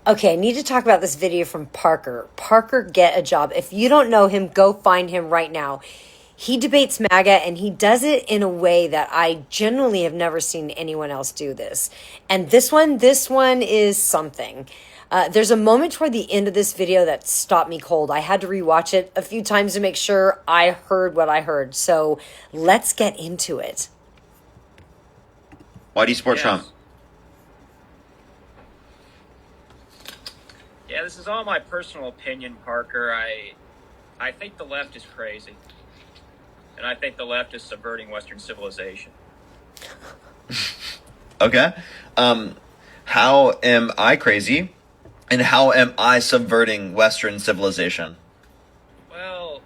Okay, I need to talk about this video from Parker. Parker, get a job. If you don't know him, go find him right now. He debates MAGA, and he does it in a way that I genuinely have never seen anyone else do this. And this one is something. There's a moment toward the end of this video that stopped me cold. I had to rewatch it a few times to make sure I heard what I heard. So let's get into it. Why do you support Trump? Yeah, this is all my personal opinion, Parker. I think the left is crazy. And I think the left is subverting Western civilization. Okay. How am I crazy? And how am I subverting Western civilization? Well,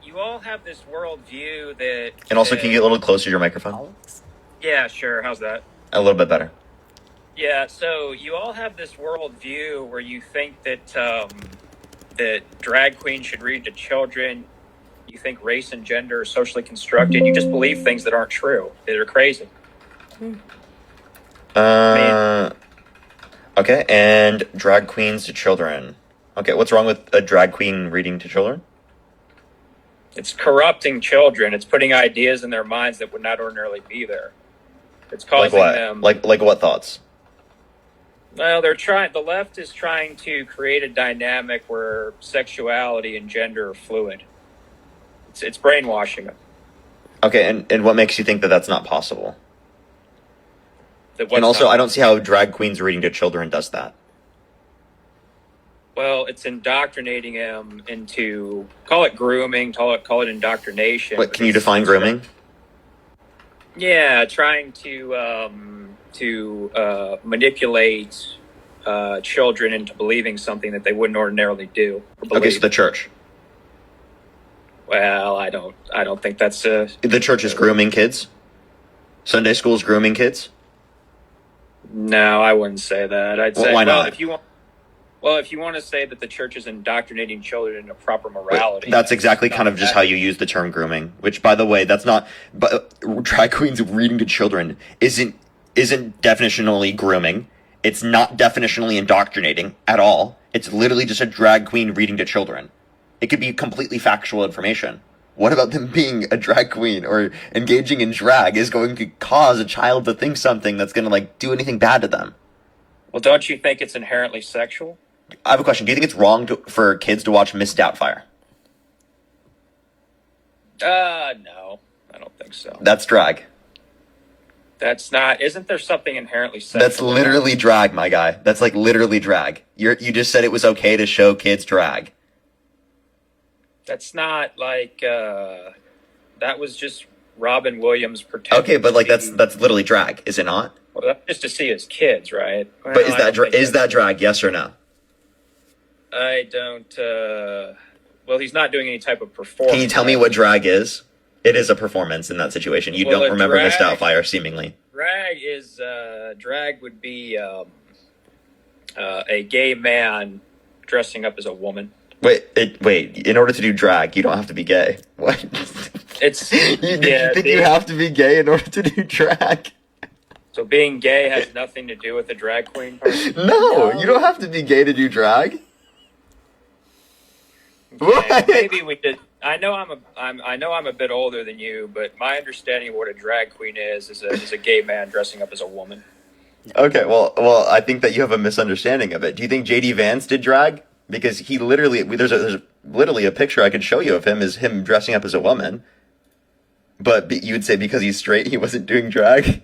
you all have this worldview that... And also, can you get a little closer to your microphone? Yeah, sure. How's that? A little bit better. Yeah, so you all have this worldview where you think that that drag queens should read to children. You think race and gender are socially constructed. You just believe things that aren't true. That are crazy. Okay, and drag queens to children. Okay, what's wrong with a drag queen reading to children? It's corrupting children. It's putting ideas in their minds that would not ordinarily be there. It's causing them... Like what thoughts? Well, the left is trying to create a dynamic where sexuality and gender are fluid. It's brainwashing them. Okay, and what makes you think that that's not possible? And also, I don't see how drag queens reading to children does that. Well, it's indoctrinating them into, call it grooming, call it indoctrination. Wait, can you define grooming? Yeah, trying to manipulate children into believing something that they wouldn't ordinarily do. Okay, so the church. Well, I don't think that's the church is grooming kids. Sunday school's grooming kids. No, I wouldn't say that. I'd say, why not? If you want to say that the church is indoctrinating children into proper morality, that's exactly kind of just how you use the term grooming. Which, by the way, that's not. But drag queens reading to children isn't definitionally grooming. It's not definitionally indoctrinating at all. It's literally just a drag queen reading to children. It could be completely factual information. What about them being a drag queen or engaging in drag is going to cause a child to think something that's going to do anything bad to them? Well, don't you think it's inherently sexual? I have a question. Do you think it's wrong for kids to watch Miss Doubtfire? No, I don't think so. That's drag. That's not. Isn't there something inherently sexual? That's literally drag, my guy. That's literally drag. You just said it was okay to show kids drag. That's not that was just Robin Williams pretending. Okay, but that's literally drag, is it not? Well, that's just to see his kids, right? Well, but is that drag? Yes or no? I don't. Well, he's not doing any type of performance. Can you tell me what drag is? It is a performance in that situation. You don't remember Miss Doubtfire, seemingly. Drag would be a gay man dressing up as a woman. Wait. In order to do drag, you don't have to be gay. What? You have to be gay in order to do drag? So being gay has nothing to do with the drag queen person? No, you don't have to be gay to do drag. Okay, maybe we did. I know I'm a bit older than you, but my understanding of what a drag queen is a gay man dressing up as a woman. Okay, well, I think that you have a misunderstanding of it. Do you think J.D. Vance did drag? Because he literally, there's literally a picture I could show you of him as him dressing up as a woman. But you would say because he's straight, he wasn't doing drag.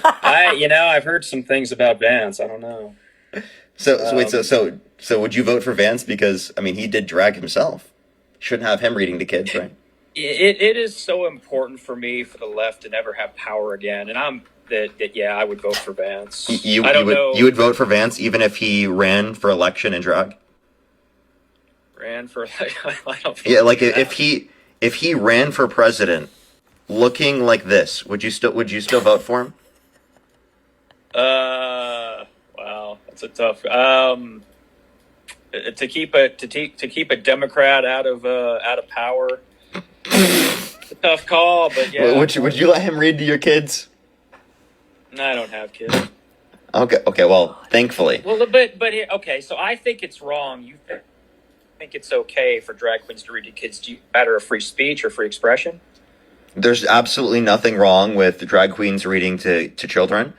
I've heard some things about Vance. I don't know. So would you vote for Vance because he did drag himself? Shouldn't have him reading to kids, right? It is so important for me for the left to never have power again, and I would vote for Vance. You would vote for Vance even if he ran for election in drag? Ran for I don't think if he ran for president looking like this, would you still vote for him? Wow, that's a tough to keep a Democrat out of power. It's a tough call, but yeah. Would you let him read to your kids? No, I don't have kids. Okay, well, thankfully. Well, okay. So I think it's wrong. You think it's okay for drag queens to read to kids? Do you matter of free speech or free expression? There's absolutely nothing wrong with drag queens reading to children.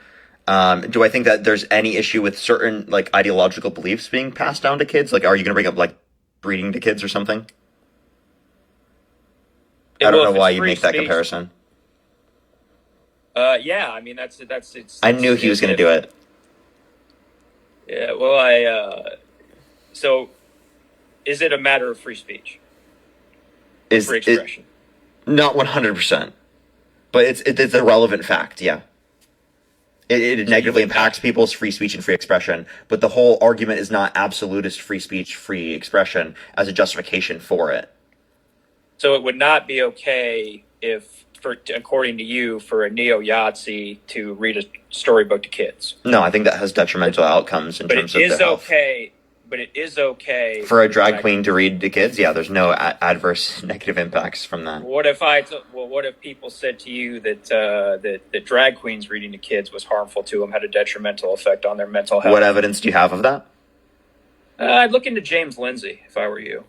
Do I think that there's any issue with certain like ideological beliefs being passed down to kids? Like, are you going to bring up like reading to kids or something? I don't know why you make that comparison. Yeah, I mean that's it's. I knew he was going to do it. Yeah, well, so is it a matter of free speech? Free expression? Not 100%, but it's a relevant fact. Yeah, it negatively impacts people's free speech and free expression. But the whole argument is not absolutist free speech, free expression as a justification for it. So it would not be okay according to you, for a neo-Yahtzee to read a storybook to kids. No, I think that has detrimental outcomes in terms of their health. But it is okay for a drag queen to read to kids. Yeah, there's no adverse negative impacts from that. What if people said to you that that drag queens reading to kids was harmful to them, had a detrimental effect on their mental health? What evidence do you have of that? I'd look into James Lindsay if I were you.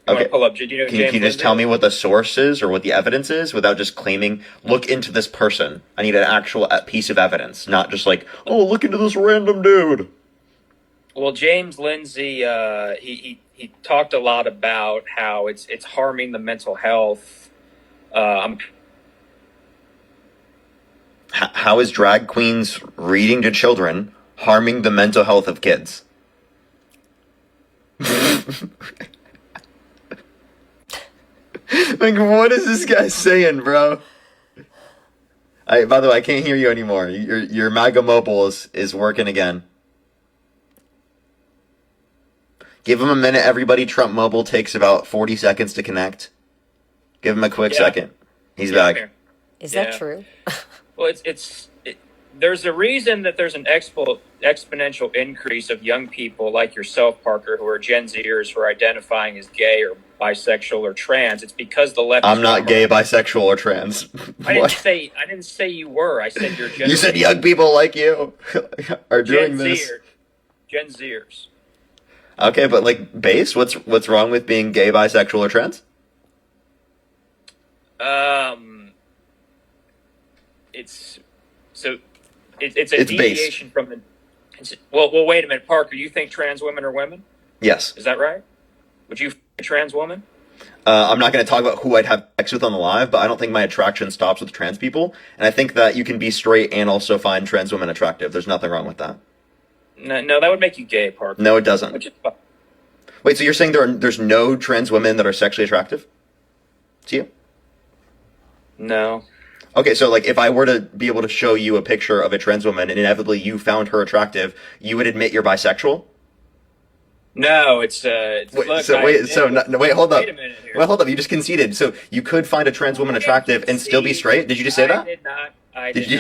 Okay. Pull up. Do you know Can you just tell me what the source is or what the evidence is without just claiming, look into this person? I need an actual piece of evidence, not just like, oh, look into this random dude. Well, James Lindsay, he talked a lot about how it's harming the mental health. How is drag queens reading to children harming the mental health of kids? Like, what is this guy saying, bro? By the way, I can't hear you anymore. Your MAGA mobile is working again. Give him a minute, everybody. Trump mobile takes about 40 seconds to connect. Give him a quick second. He's back. Is that true? Well, there's a reason that there's an exponential increase of young people like yourself, Parker, who are Gen Zers who are identifying as gay or bisexual or trans. It's because the left. I'm not gay, bisexual, or trans. I didn't say you were. I said you're. You said young people like you are doing this. Gen Zers. Okay, but like base, what's wrong with being gay, bisexual, or trans? It's a deviation from the. Well, wait a minute, Parker. You think trans women are women? Yes. Is that right? Would you a trans woman? I'm not going to talk about who I'd have sex with on the live, but I don't think my attraction stops with trans people, and I think that you can be straight and also find trans women attractive. There's nothing wrong with that. No, that would make you gay, Parker. No, it doesn't. Wait, so you're saying there's no trans women that are sexually attractive to you? No. Okay, so like if I were to be able to show you a picture of a trans woman and inevitably you found her attractive, you would admit you're bisexual? No, hold up. Wait, hold up. You just conceded. So you could find a trans woman attractive and still be straight? Did you just say that? I did not. Did you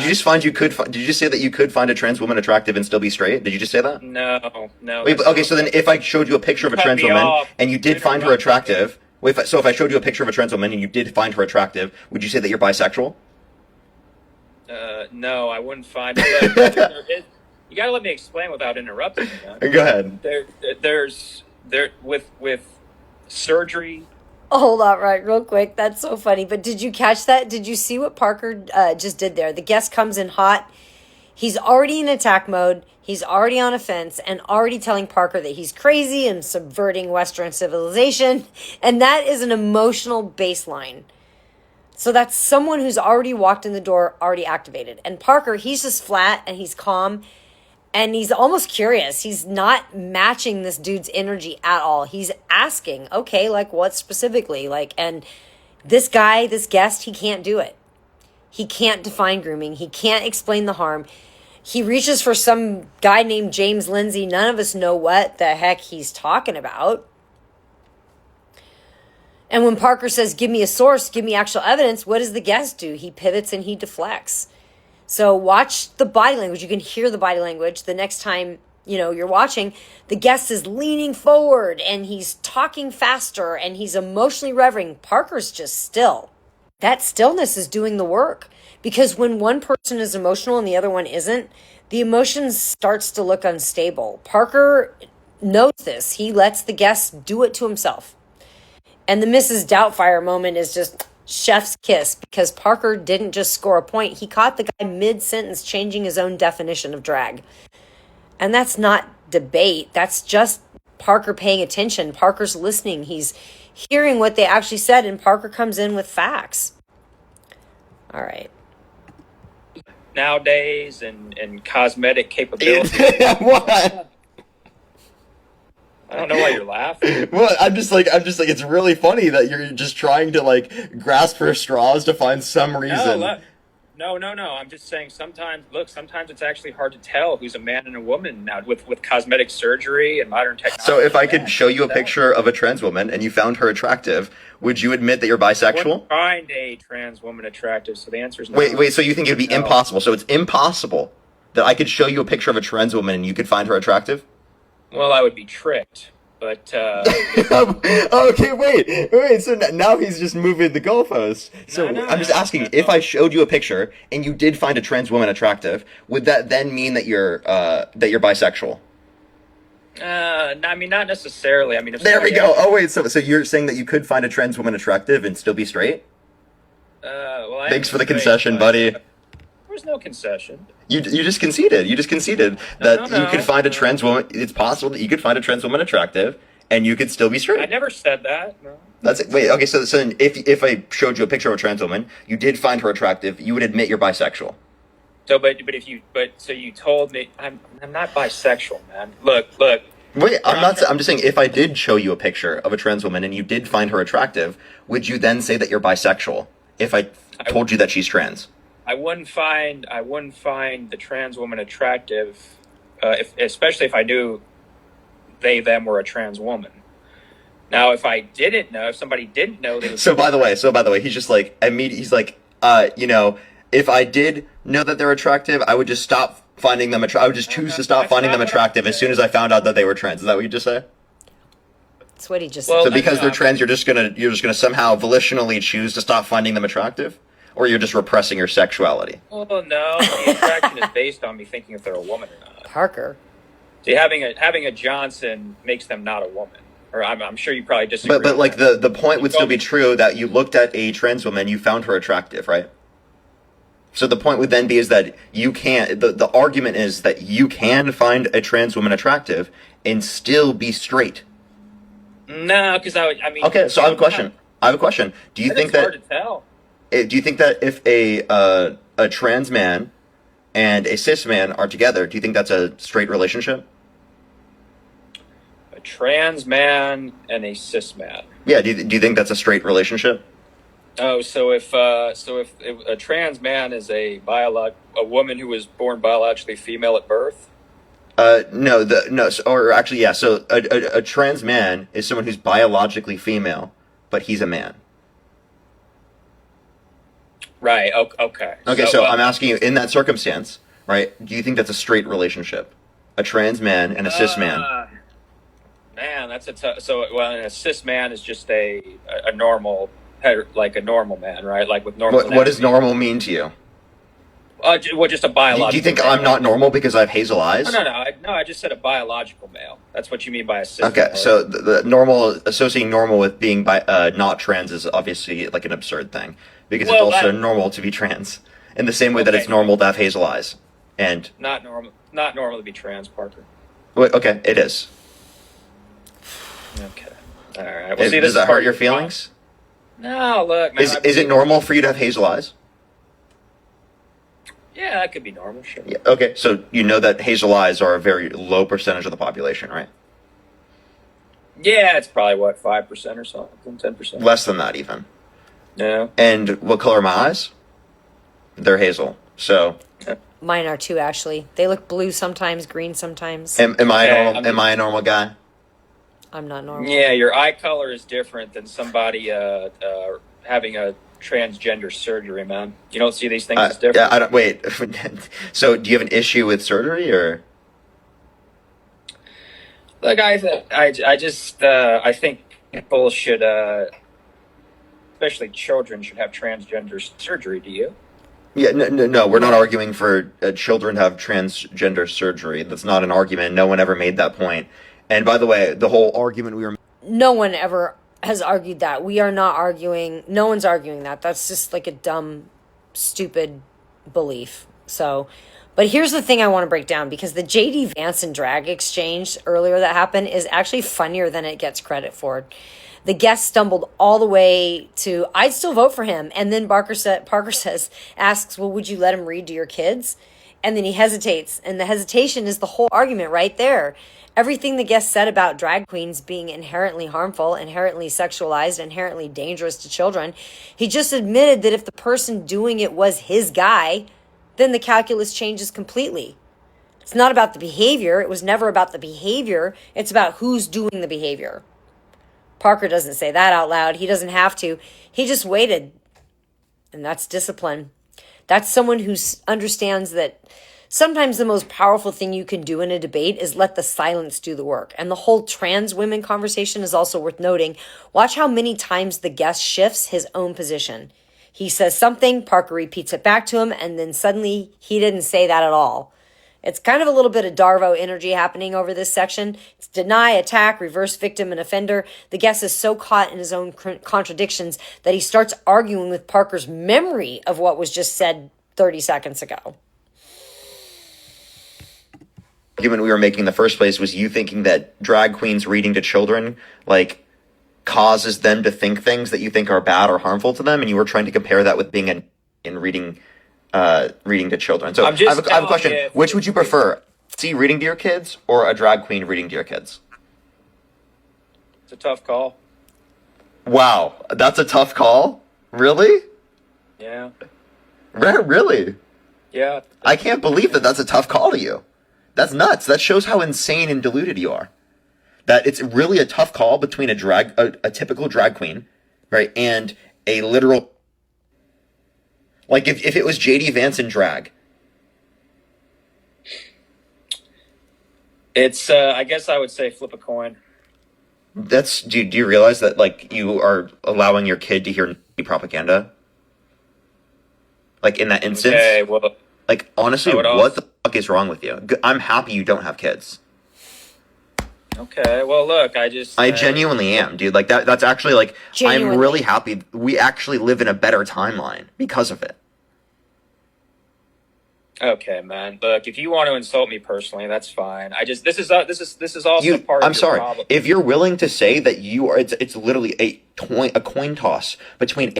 just say that you could find a trans woman attractive and still be straight? Did you just say that? No. Wait, okay, so then if I showed you a picture of a trans woman and you did find her attractive, so if I showed you a picture of a trans woman and you did find her attractive, would you say that you're bisexual? No, I wouldn't find it. You gotta let me explain without interrupting me. Go ahead. There's with surgery. Hold on, right, real quick. That's so funny. But did you catch that? Did you see what Parker just did there? The guest comes in hot. He's already in attack mode. He's already on offense and already telling Parker that he's crazy and subverting Western civilization. And that is an emotional baseline. So that's someone who's already walked in the door, already activated. And Parker, he's just flat and he's calm. And he's almost curious. He's not matching this dude's energy at all. He's asking, okay, like what specifically? And this guy, this guest, he can't do it. He can't define grooming. He can't explain the harm. He reaches for some guy named James Lindsay. None of us know what the heck he's talking about. And when Parker says, give me a source, give me actual evidence, what does the guest do? He pivots and he deflects. So watch the body language. You can hear the body language the next time, you're watching. The guest is leaning forward and he's talking faster and he's emotionally revving. Parker's just still. that stillness is doing the work. Because when one person is emotional and the other one isn't, the emotion starts to look unstable. Parker knows this. He lets the guest do it to himself. And the Mrs. Doubtfire moment is just chef's kiss, because Parker didn't just score a point. He caught the guy mid-sentence changing his own definition of drag. And that's not debate. That's just Parker paying attention. Parker's listening. He's hearing what they actually said, and Parker comes in with facts. All right. Nowadays and cosmetic capabilities. What? I don't know why you're laughing. Well, I'm just like, it's really funny that you're just trying to like grasp for straws to find some reason. No. I'm just saying sometimes it's actually hard to tell who's a man and a woman now with cosmetic surgery and modern technology. So if I could show you a picture of a trans woman and you found her attractive, would you admit that you're I bisexual? wouldn't find a trans woman attractive, so the answer is no. Wait, so you think it'd be impossible? So it's impossible that I could show you a picture of a trans woman and you could find her attractive? Well, I would be tricked, but Okay, wait. So now he's just moving the goalposts. So I'm just asking, if I showed you a picture and you did find a trans woman attractive, would that then mean that you're bisexual? I mean, not necessarily. I mean, if There we somebody go. Oh wait, so you're saying that you could find a trans woman attractive and still be straight? Well, I Thanks am for the straight, concession, but buddy. There's no concession. You just conceded. You just conceded that you could find a trans woman. It's possible that you could find a trans woman attractive, and you could still be straight. I never said that. No. That's it. Wait. Okay. So if I showed you a picture of a trans woman, you did find her attractive, you would admit you're bisexual. So, so you told me I'm not bisexual, man. Look. Wait. I'm just saying, if I did show you a picture of a trans woman and you did find her attractive, would you then say that you're bisexual? If I told you that she's trans. I wouldn't find the trans woman attractive, especially if I knew them were a trans woman. Now, if somebody didn't know they was So by the way, he's just like he's like, if I did know that they're attractive, I would just stop finding them I would just choose to stop finding them attractive as soon as I found out that they were trans. Is that what you just said? That's what he just Well, said. So because they're trans, you're just gonna somehow volitionally choose to stop finding them attractive? Or you're just repressing your sexuality? Oh no, the attraction is based on me thinking if they're a woman or not. Parker. See, having a Johnson makes them not a woman. Or I'm sure you probably disagree. But like with that. the point would still be true that you looked at a trans woman, you found her attractive, right? So the point would then be is that you can't. The argument is that you can find a trans woman attractive and still be straight. No, because I mean. Okay, so I have a question. Do you think it's that? hard to tell. Do you think that if a trans man and a cis man are together, do you think that's a straight relationship? A trans man and a cis man. Yeah. Do you think that's a straight relationship? Oh, so if a trans man is a woman who was born biologically female at birth. Or actually, yeah. So a trans man is someone who's biologically female, but he's a man. Right. Okay. Okay. So I'm asking you, in that circumstance, right? Do you think that's a straight relationship? A trans man and a cis man. Man, that's and a cis man is just a normal, like a normal man, right? Like with normal. What does normal mean to you? Just a biological. Do you think male. I'm not normal because I have hazel eyes? No. I just said a biological male. That's what you mean by a cis. Okay, so the normal, associating normal with being not trans is obviously like an absurd thing, because it's also normal to be trans in the same way that it's normal to have hazel eyes, and not normal to be trans, Parker. Okay, it is. Okay, all right. Well, Does that hurt your feelings? No, look, man. Is it normal for you to have hazel eyes? Yeah, that could be normal, sure. Yeah. Okay, so you know that hazel eyes are a very low percentage of the population, right? Yeah, it's probably 5% or something, 10%. Less than that, even. Yeah. And what color are my eyes? They're hazel. So. Mine are too, Ashley. They look blue sometimes, green sometimes. Am I normal? Am I a normal guy? I'm not normal. Yeah, your eye color is different than somebody having a transgender surgery, man. You don't see these things as different. Yeah, I don't. Wait. So, do you have an issue with surgery, or? Look, I think people should especially children, should have transgender surgery. Do you? Yeah, no, we're not arguing for children to have transgender surgery. That's not an argument. No one ever made that point. And by the way, the whole argument we were No one ever has argued that. We are not arguing. No one's arguing that. That's just like a dumb, stupid belief. So, but here's the thing I want to break down, because the JD Vance and drag exchange earlier that happened is actually funnier than it gets credit for. The guest stumbled all the way to, I'd still vote for him. And then Parker asks, well, would you let him read to your kids? And then he hesitates. And the hesitation is the whole argument right there. Everything the guest said about drag queens being inherently harmful, inherently sexualized, inherently dangerous to children, he just admitted that if the person doing it was his guy, then the calculus changes completely. It's not about the behavior. It was never about the behavior. It's about who's doing the behavior. Parker doesn't say that out loud. He doesn't have to. He just waited. And that's discipline. That's someone who understands that sometimes the most powerful thing you can do in a debate is let the silence do the work. And the whole trans women conversation is also worth noting. Watch how many times the guest shifts his own position. He says something, Parker repeats it back to him, and then suddenly he didn't say that at all. It's kind of a little bit of Darvo energy happening over this section. It's deny, attack, reverse victim, and offender. The guest is so caught in his own contradictions that he starts arguing with Parker's memory of what was just said 30 seconds ago. The argument we were making in the first place was you thinking that drag queens reading to children, like, causes them to think things that you think are bad or harmful to them, and you were trying to compare that with being in reading to children. So I have a question. Which would you prefer? See reading to your kids or a drag queen reading to your kids? It's a tough call. Wow, that's a tough call? Really? Yeah. Really? Yeah. I can't believe that that's a tough call to you. That's nuts. That shows how insane and deluded you are. That it's really a tough call between a typical drag queen, right, and a literal. Like if it was JD Vance in drag. It's I guess I would say flip a coin. Do you realize that, like, you are allowing your kid to hear propaganda? Like in that instance? Okay, well, like, honestly, what the fuck is wrong with you? I'm happy you don't have kids. Okay, well, look, I genuinely am, dude. Like, that's actually, like, Genuinely. I'm really happy we actually live in a better timeline because of it. Okay, man. Look, if you want to insult me personally, that's fine. This is also part of I'm your sorry. problem. If you're willing to say that you are, it's literally a coin toss between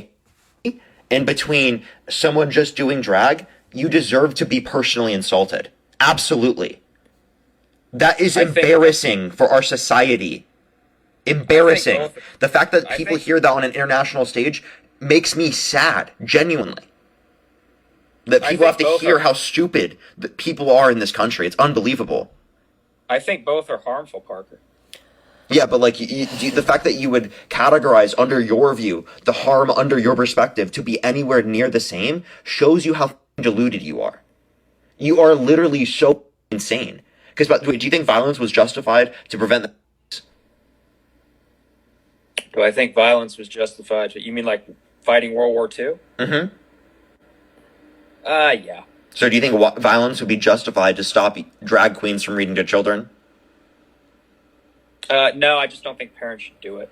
and between someone just doing drag, you deserve to be personally insulted. Absolutely. That is embarrassing for our society. Embarrassing. The fact that people hear that on an international stage makes me sad, genuinely. That people have to hear how stupid that people are in this country. It's unbelievable. I think both are harmful, Parker. Yeah, but like the fact that you would categorize under your view the harm under your perspective to be anywhere near the same shows you how deluded you are. You are literally so insane. Because do you think violence was justified to prevent the... Do I think violence was justified? You mean like fighting World War II? Mm-hmm. Yeah. So do you think violence would be justified to stop drag queens from reading to children? No, I just don't think parents should do it.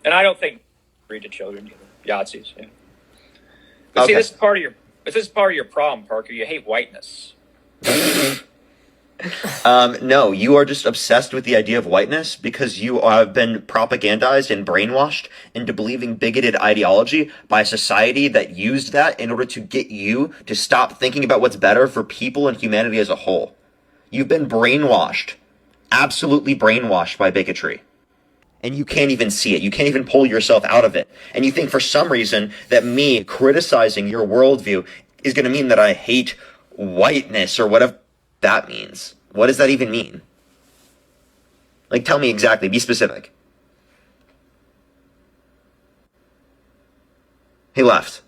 And I don't think read to children either. Yahtzees, yeah. But Okay. see, this is part of your problem, Parker. You hate whiteness. No, you are just obsessed with the idea of whiteness because you have been propagandized and brainwashed into believing bigoted ideology by a society that used that in order to get you to stop thinking about what's better for people and humanity as a whole. You've been brainwashed, absolutely brainwashed by bigotry. And you can't even see it. You can't even pull yourself out of it. And you think for some reason that me criticizing your worldview is going to mean that I hate whiteness or whatever that means. What does that even mean? Like, tell me exactly. Be specific. He left.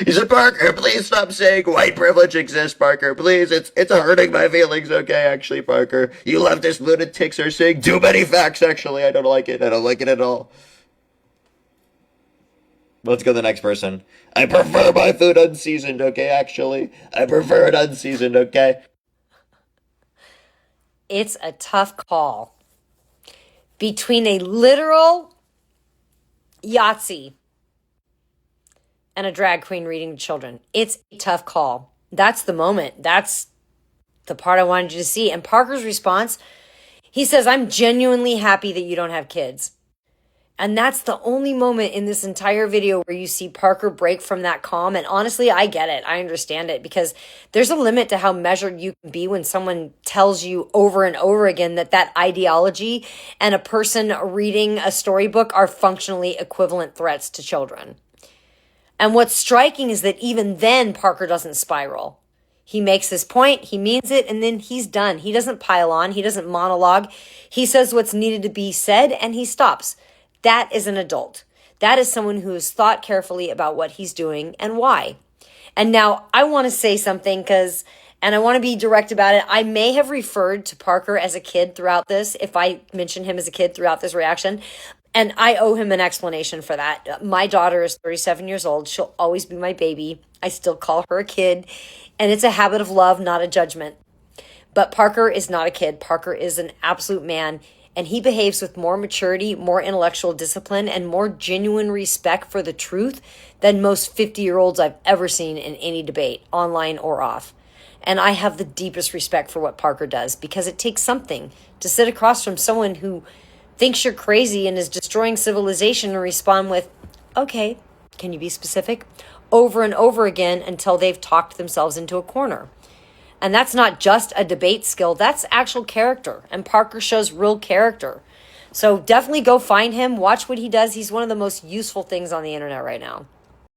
He said, Parker, please stop saying white privilege exists, Parker. Please, it's hurting my feelings, okay, actually, Parker. You leftist lunatics are saying too many facts, actually. I don't like it. I don't like it at all. Let's go to the next person. I prefer my food unseasoned, okay, actually. I prefer it unseasoned, okay? It's a tough call between a literal Yahtzee and a drag queen reading to children. It's a tough call. That's the moment. That's the part I wanted you to see. And Parker's response, he says, I'm genuinely happy that you don't have kids. And that's the only moment in this entire video where you see Parker break from that calm. And honestly, I get it. I understand it, because there's a limit to how measured you can be when someone tells you over and over again that ideology and a person reading a storybook are functionally equivalent threats to children. And what's striking is that even then, Parker doesn't spiral. He makes his point, he means it, and then he's done. He doesn't pile on, he doesn't monologue. He says what's needed to be said, and he stops. That is an adult. That is someone who has thought carefully about what he's doing and why. And now I want to say something and I want to be direct about it. I may have referred to Parker as a kid throughout this, if I mention him as a kid throughout this reaction. And I owe him an explanation for that. My daughter is 37 years old. She'll always be my baby. I still call her a kid. And it's a habit of love, not a judgment. But Parker is not a kid. Parker is an absolute man. And he behaves with more maturity, more intellectual discipline, and more genuine respect for the truth than most 50-year-olds I've ever seen in any debate, online or off. And I have the deepest respect for what Parker does, because it takes something to sit across from someone who thinks you're crazy and is destroying civilization and respond with, okay, can you be specific? Over and over again until they've talked themselves into a corner. And that's not just a debate skill, that's actual character. And Parker shows real character. So definitely go find him, watch what he does. He's one of the most useful things on the internet right now.